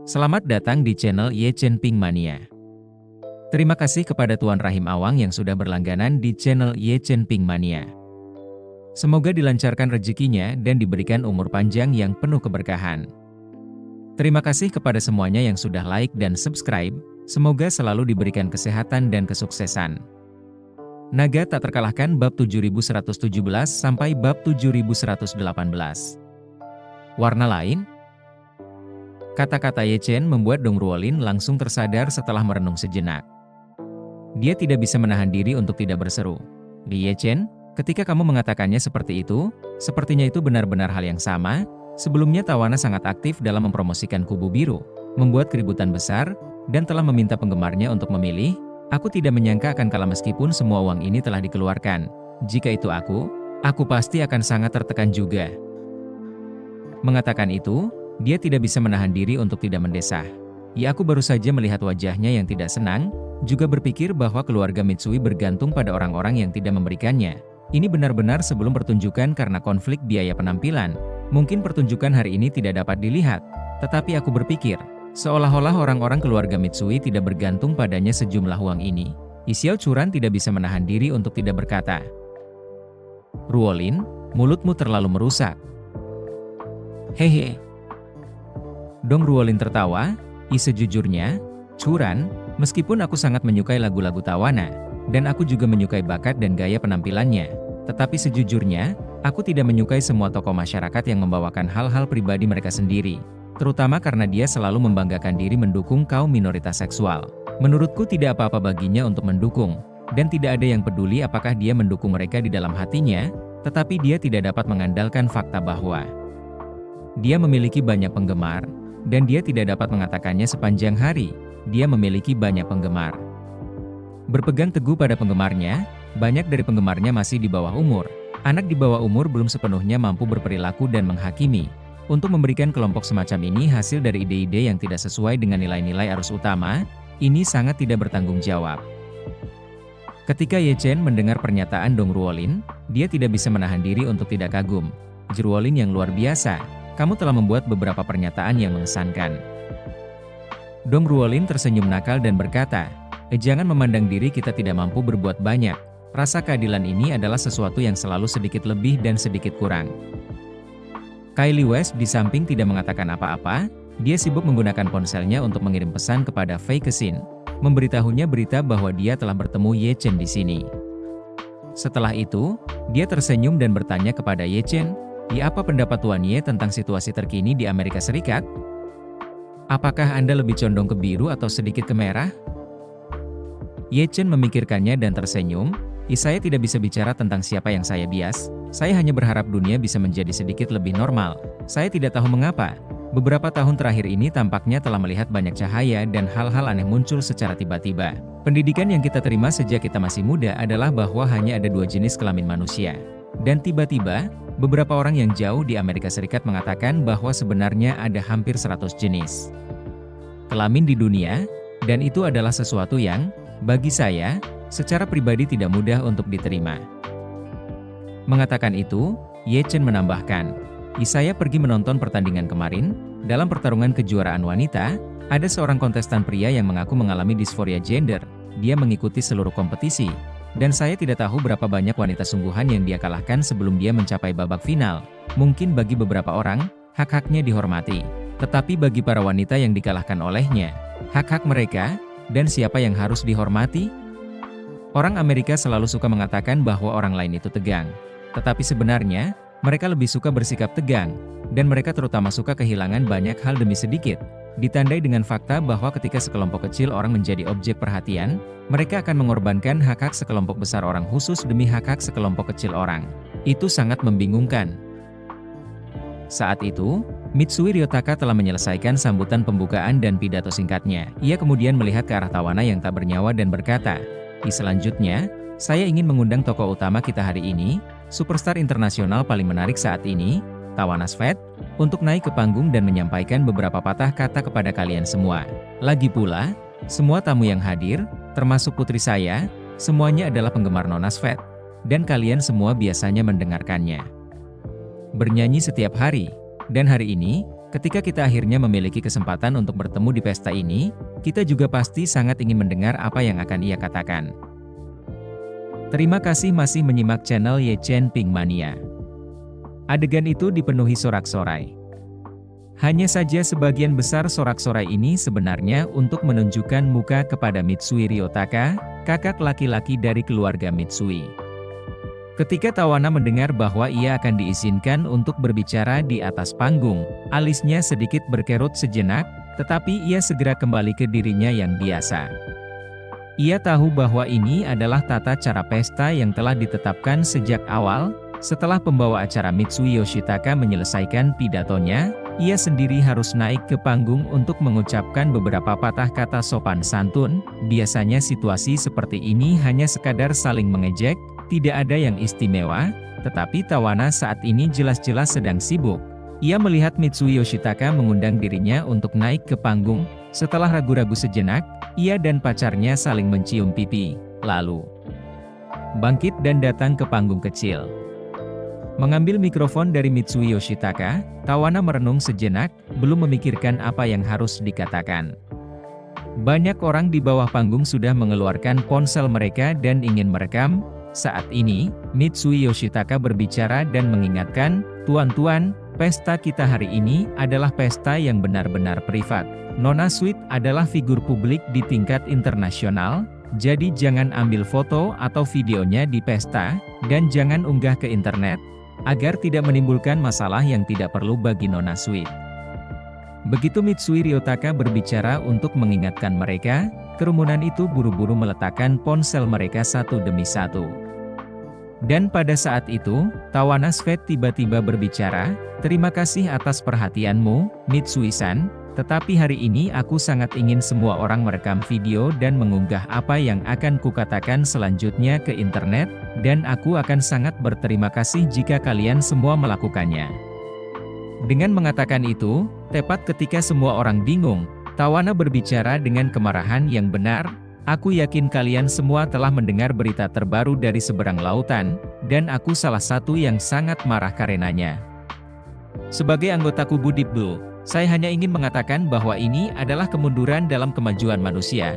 Selamat datang di channel Ye Chen Ping Mania. Terima kasih kepada Tuan Rahim Awang yang sudah berlangganan di channel Ye Chen Ping Mania. Semoga dilancarkan rezekinya dan diberikan umur panjang yang penuh keberkahan. Terima kasih kepada semuanya yang sudah like dan subscribe, semoga selalu diberikan kesehatan dan kesuksesan. Naga tak terkalahkan bab 7117 sampai bab 7118. Warna lain? Kata-kata Ye Chen membuat Dong Ruolin langsung tersadar setelah merenung sejenak. Dia tidak bisa menahan diri untuk tidak berseru. Di Ye Chen, ketika kamu mengatakannya seperti itu, sepertinya itu benar-benar hal yang sama. Sebelumnya Tawana sangat aktif dalam mempromosikan kubu biru, membuat keributan besar, dan telah meminta penggemarnya untuk memilih. Aku tidak menyangka akan kalah meskipun semua uang ini telah dikeluarkan. Jika itu aku pasti akan sangat tertekan juga. Mengatakan itu, dia tidak bisa menahan diri untuk tidak mendesah. Ya, aku baru saja melihat wajahnya yang tidak senang, juga berpikir bahwa keluarga Mitsui bergantung pada orang-orang yang tidak memberikannya. Ini benar-benar sebelum pertunjukan karena konflik biaya penampilan. Mungkin pertunjukan hari ini tidak dapat dilihat, tetapi aku berpikir, seolah-olah orang-orang keluarga Mitsui tidak bergantung padanya sejumlah uang ini. Xiao Churan tidak bisa menahan diri untuk tidak berkata. Ruolin, mulutmu terlalu merusak. Hehe. Dong Ruolin tertawa. Sejujurnya, Churan, meskipun aku sangat menyukai lagu-lagu Tawana, dan aku juga menyukai bakat dan gaya penampilannya, tetapi sejujurnya, aku tidak menyukai semua tokoh masyarakat yang membawakan hal-hal pribadi mereka sendiri, terutama karena dia selalu membanggakan diri mendukung kaum minoritas seksual. Menurutku tidak apa-apa baginya untuk mendukung, dan tidak ada yang peduli apakah dia mendukung mereka di dalam hatinya, tetapi dia tidak dapat mengandalkan fakta bahwa dia memiliki banyak penggemar, dan dia tidak dapat mengatakannya sepanjang hari. Dia memiliki banyak penggemar. Berpegang teguh pada penggemarnya, banyak dari penggemarnya masih di bawah umur. Anak di bawah umur belum sepenuhnya mampu berperilaku dan menghakimi. Untuk memberikan kelompok semacam ini hasil dari ide-ide yang tidak sesuai dengan nilai-nilai arus utama, ini sangat tidak bertanggung jawab. Ketika Ye Chen mendengar pernyataan Dong Ruolin, dia tidak bisa menahan diri untuk tidak kagum. Ruolin yang luar biasa. Kamu telah membuat beberapa pernyataan yang mengesankan. Dong Ruolin tersenyum nakal dan berkata, jangan memandang diri kita tidak mampu berbuat banyak. Rasa keadilan ini adalah sesuatu yang selalu sedikit lebih dan sedikit kurang. Kylie West di samping tidak mengatakan apa-apa, dia sibuk menggunakan ponselnya untuk mengirim pesan kepada Fei Kexin, memberitahunya berita bahwa dia telah bertemu Ye Chen di sini. Setelah itu, dia tersenyum dan bertanya kepada Ye Chen, apa pendapat Tuan Ye tentang situasi terkini di Amerika Serikat? Apakah Anda lebih condong ke biru atau sedikit ke merah? Ye Chen memikirkannya dan tersenyum. Saya tidak bisa bicara tentang siapa yang saya bias. Saya hanya berharap dunia bisa menjadi sedikit lebih normal. Saya tidak tahu mengapa. Beberapa tahun terakhir ini tampaknya telah melihat banyak cahaya dan hal-hal aneh muncul secara tiba-tiba. Pendidikan yang kita terima sejak kita masih muda adalah bahwa hanya ada dua jenis kelamin manusia. Dan tiba-tiba, beberapa orang yang jauh di Amerika Serikat mengatakan bahwa sebenarnya ada hampir 100 jenis kelamin di dunia, dan itu adalah sesuatu yang, bagi saya, secara pribadi tidak mudah untuk diterima. Mengatakan itu, Ye Chen menambahkan, saya pergi menonton pertandingan kemarin, dalam pertarungan kejuaraan wanita, ada seorang kontestan pria yang mengaku mengalami disforia gender, dia mengikuti seluruh kompetisi. Dan saya tidak tahu berapa banyak wanita sungguhan yang dia kalahkan sebelum dia mencapai babak final. Mungkin bagi beberapa orang, hak-haknya dihormati. Tetapi bagi para wanita yang dikalahkan olehnya, hak-hak mereka, dan siapa yang harus dihormati? Orang Amerika selalu suka mengatakan bahwa orang lain itu tegang. Tetapi sebenarnya, mereka lebih suka bersikap tegang, dan mereka terutama suka kehilangan banyak hal demi sedikit. Ditandai dengan fakta bahwa ketika sekelompok kecil orang menjadi objek perhatian, mereka akan mengorbankan hak-hak sekelompok besar orang khusus demi hak-hak sekelompok kecil orang. Itu sangat membingungkan. Saat itu, Mitsui Ryotaka telah menyelesaikan sambutan pembukaan dan pidato singkatnya. Ia kemudian melihat ke arah Tawana yang tak bernyawa dan berkata, selanjutnya, saya ingin mengundang tokoh utama kita hari ini, superstar internasional paling menarik saat ini, Tawana Svet, untuk naik ke panggung dan menyampaikan beberapa patah kata kepada kalian semua. Lagi pula, semua tamu yang hadir, termasuk putri saya, semuanya adalah penggemar Nona Svet, dan kalian semua biasanya mendengarkannya bernyanyi setiap hari, dan hari ini, Ketika kita akhirnya memiliki kesempatan untuk bertemu di pesta ini, kita juga pasti sangat ingin mendengar apa yang akan ia katakan. Terima kasih masih menyimak channel Ye Chen Ping Mania. Adegan itu dipenuhi sorak-sorai. Hanya saja sebagian besar sorak-sorai ini sebenarnya untuk menunjukkan muka kepada Mitsui Ryotaka, kakak laki-laki dari keluarga Mitsui. Ketika Tawana mendengar bahwa ia akan diizinkan untuk berbicara di atas panggung, alisnya sedikit berkerut sejenak, tetapi ia segera kembali ke dirinya yang biasa. Ia tahu bahwa ini adalah tata cara pesta yang telah ditetapkan sejak awal. Setelah pembawa acara Mitsui Yoshitaka menyelesaikan pidatonya, ia sendiri harus naik ke panggung untuk mengucapkan beberapa patah kata sopan santun. Biasanya situasi seperti ini hanya sekadar saling mengejek, tidak ada yang istimewa, tetapi Tawana saat ini jelas-jelas sedang sibuk. Ia melihat Mitsui Yoshitaka mengundang dirinya untuk naik ke panggung. Setelah ragu-ragu sejenak, ia dan pacarnya saling mencium pipi, lalu bangkit dan datang ke panggung kecil. Mengambil mikrofon dari Mitsui Yoshitaka, Tawana merenung sejenak, belum memikirkan apa yang harus dikatakan. Banyak orang di bawah panggung sudah mengeluarkan ponsel mereka dan ingin merekam. Saat ini, Mitsui Yoshitaka berbicara dan mengingatkan, "Tuan-tuan, pesta kita hari ini adalah pesta yang benar-benar privat. Nona Sweet adalah figur publik di tingkat internasional, jadi jangan ambil foto atau videonya di pesta, dan jangan unggah ke internet, agar tidak menimbulkan masalah yang tidak perlu bagi Nona Sweet." Begitu Mitsui Ryotaka berbicara untuk mengingatkan mereka, kerumunan itu buru-buru meletakkan ponsel mereka satu demi satu. Dan pada saat itu, Tawana Sweet tiba-tiba berbicara, "Terima kasih atas perhatianmu, Mitsui-san, tetapi hari ini aku sangat ingin semua orang merekam video dan mengunggah apa yang akan kukatakan selanjutnya ke internet, dan aku akan sangat berterima kasih jika kalian semua melakukannya." Dengan mengatakan itu, tepat ketika semua orang bingung, Tawana berbicara dengan kemarahan yang benar, "Aku yakin kalian semua telah mendengar berita terbaru dari seberang lautan, dan aku salah satu yang sangat marah karenanya. Sebagai anggota kubu Deep Blue, saya hanya ingin mengatakan bahwa ini adalah kemunduran dalam kemajuan manusia.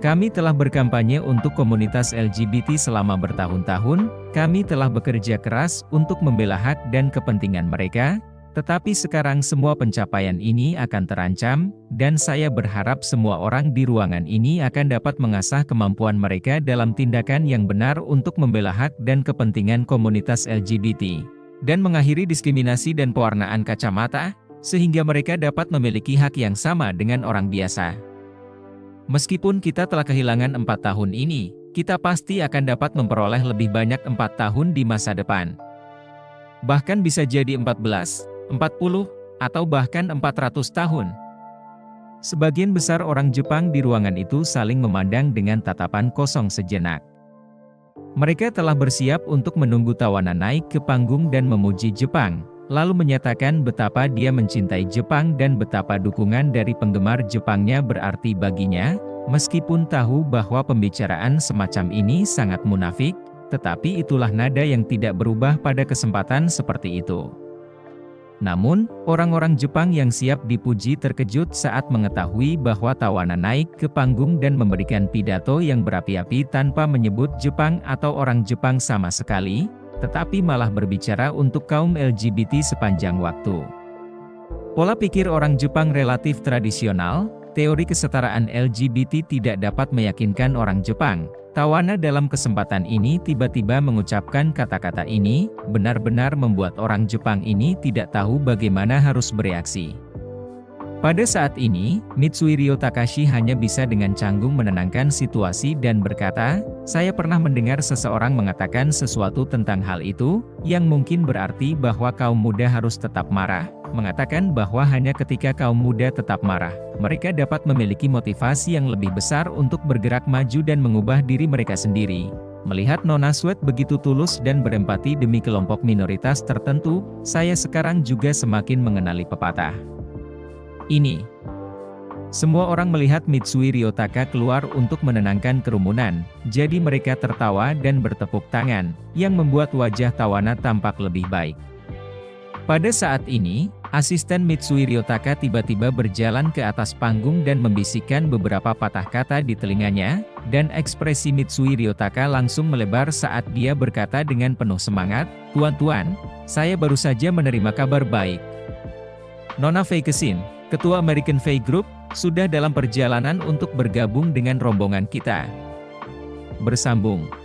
Kami telah berkampanye untuk komunitas LGBT selama bertahun-tahun, kami telah bekerja keras untuk membela hak dan kepentingan mereka, tetapi sekarang semua pencapaian ini akan terancam, dan saya berharap semua orang di ruangan ini akan dapat mengasah kemampuan mereka dalam tindakan yang benar untuk membela hak dan kepentingan komunitas LGBT, dan mengakhiri diskriminasi dan pewarnaan kacamata, sehingga mereka dapat memiliki hak yang sama dengan orang biasa. Meskipun kita telah kehilangan 4 tahun ini, kita pasti akan dapat memperoleh lebih banyak 4 tahun di masa depan. Bahkan bisa jadi 14, 40, atau bahkan 400 tahun. Sebagian besar orang Jepang di ruangan itu saling memandang dengan tatapan kosong sejenak. Mereka telah bersiap untuk menunggu Tawana naik ke panggung dan memuji Jepang, lalu menyatakan betapa dia mencintai Jepang dan betapa dukungan dari penggemar Jepangnya berarti baginya, meskipun tahu bahwa pembicaraan semacam ini sangat munafik, tetapi itulah nada yang tidak berubah pada kesempatan seperti itu. Namun, orang-orang Jepang yang siap dipuji terkejut saat mengetahui bahwa Tawana naik ke panggung dan memberikan pidato yang berapi-api tanpa menyebut Jepang atau orang Jepang sama sekali, tetapi malah berbicara untuk kaum LGBT sepanjang waktu. Pola pikir orang Jepang relatif tradisional, teori kesetaraan LGBT tidak dapat meyakinkan orang Jepang. Tawana dalam kesempatan ini tiba-tiba mengucapkan kata-kata ini, benar-benar membuat orang Jepang ini tidak tahu bagaimana harus bereaksi. Pada saat ini, Mitsui Ryotakashi hanya bisa dengan canggung menenangkan situasi dan berkata, "Saya pernah mendengar seseorang mengatakan sesuatu tentang hal itu, yang mungkin berarti bahwa kaum muda harus tetap marah, mengatakan bahwa hanya ketika kaum muda tetap marah, mereka dapat memiliki motivasi yang lebih besar untuk bergerak maju dan mengubah diri mereka sendiri." Melihat Nona Sweet begitu tulus dan berempati demi kelompok minoritas tertentu, saya sekarang juga semakin mengenali pepatah ini. Semua orang melihat Mitsui Ryotaka keluar untuk menenangkan kerumunan, jadi mereka tertawa dan bertepuk tangan, yang membuat wajah Tawana tampak lebih baik. Pada saat ini, Asisten Mitsui Ryotaka tiba-tiba berjalan ke atas panggung dan membisikkan beberapa patah kata di telinganya, dan ekspresi Mitsui Ryotaka langsung melebar saat dia berkata dengan penuh semangat, "Tuan-tuan, saya baru saja menerima kabar baik. Nona Fei Kesin, Ketua American Fei Group, sudah dalam perjalanan untuk bergabung dengan rombongan kita." Bersambung.